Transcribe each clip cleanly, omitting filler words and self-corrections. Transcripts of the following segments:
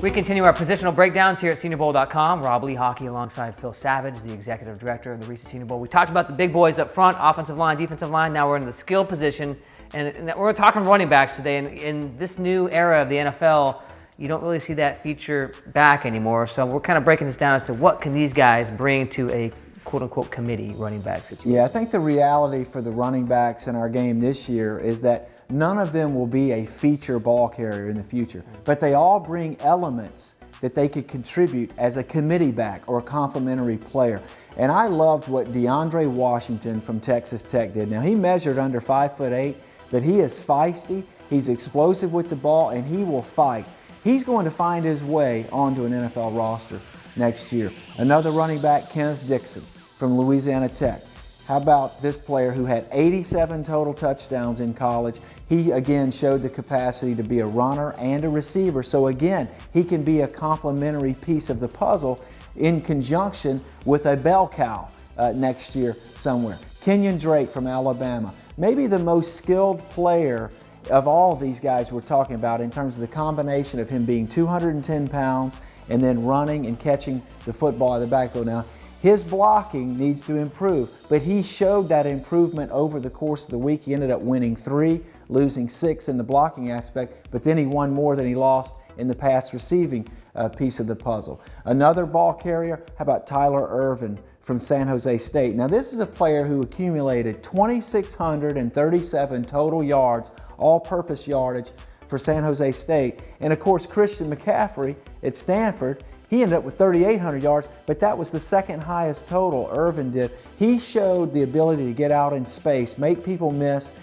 We continue our positional breakdowns here at SeniorBowl.com. Rob Lee Hockey alongside Phil Savage, the executive director of the recent Senior Bowl. We talked about the big boys up front, offensive line, defensive line. Now we're in the skill position, and we're talking running backs today. And in this new era of the NFL, you don't really see that feature back anymore. So we're kind of breaking this down as to what can these guys bring to a quote-unquote committee running back situation. Yeah, I think the reality for the running backs in our game this year is that none of them will be a feature ball carrier in the future, but they all bring elements that they could contribute as a committee back or a complementary player. And I loved what DeAndre Washington from Texas Tech did. Now, he measured under 5'8", but he is feisty, he's explosive with the ball, and he will fight. He's going to find his way onto an NFL roster next year. Another running back, Kenneth Dixon from Louisiana Tech. How about this player who had 87 total touchdowns in college? He again showed the capacity to be a runner and a receiver. So again, he can be a complementary piece of the puzzle in conjunction with a bell cow next year somewhere. Kenyan Drake from Alabama, maybe the most skilled player of all these guys we're talking about in terms of the combination of him being 210 pounds and then running and catching the football out of the backfield. Now, his blocking needs to improve, but he showed that improvement over the course of the week. He ended up winning 3, losing 6 in the blocking aspect, but then he won more than he lost in the pass receiving piece of the puzzle. Another ball carrier, how about Tyler Irvin from San Jose State? Now, this is a player who accumulated 2,637 total yards, all-purpose yardage for San Jose State. And of course, Christian McCaffrey at Stanford, he ended up with 3,800 yards, but that was the second highest total Irvin did. He showed the ability to get out in space, make people miss.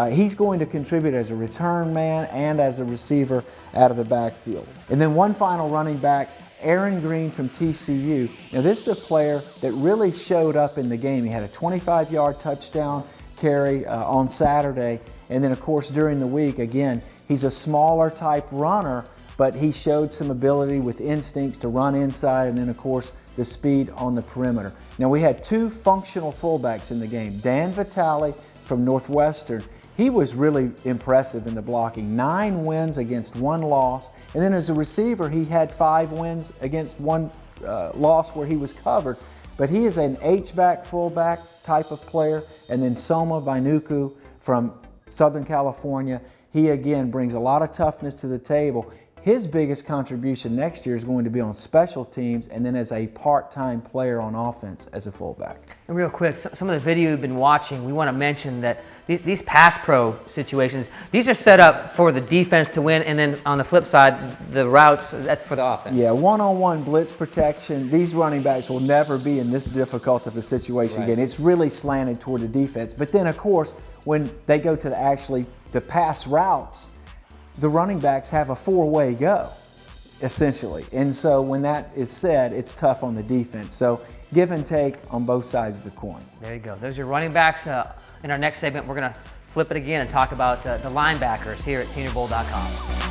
He's going to contribute as a return man and as a receiver out of the backfield. And then one final running back, Aaron Greene from TCU. Now, this is a player that really showed up in the game. He had a 25-yard touchdown carry on Saturday. And then, of course, during the week, again, he's a smaller type runner, but he showed some ability with instincts to run inside and then, of course, the speed on the perimeter. Now, we had 2 functional fullbacks in the game. Dan Vitali from Northwestern, he was really impressive in the blocking. 9 wins against 1 loss. And then as a receiver, he had 5 wins against 1 loss where he was covered. But he is an H-back, fullback type of player. And then Soma Vainuku from Southern California, he again brings a lot of toughness to the table. His biggest contribution next year is going to be on special teams and then as a part-time player on offense as a fullback. And real quick, some of the video you've been watching, we want to mention that these pass pro situations, these are set up for the defense to win, and then on the flip side, the routes, that's for the offense. Yeah, one-on-one blitz protection. These running backs will never be in this difficult of a situation again. It's really slanted toward the defense. But then, of course, when they go to the pass routes, the running backs have a 4-way go, essentially. And so when that is said, it's tough on the defense. So give and take on both sides of the coin. There you go. Those are your running backs. In our next segment, we're going to flip it again and talk about the linebackers here at SeniorBowl.com.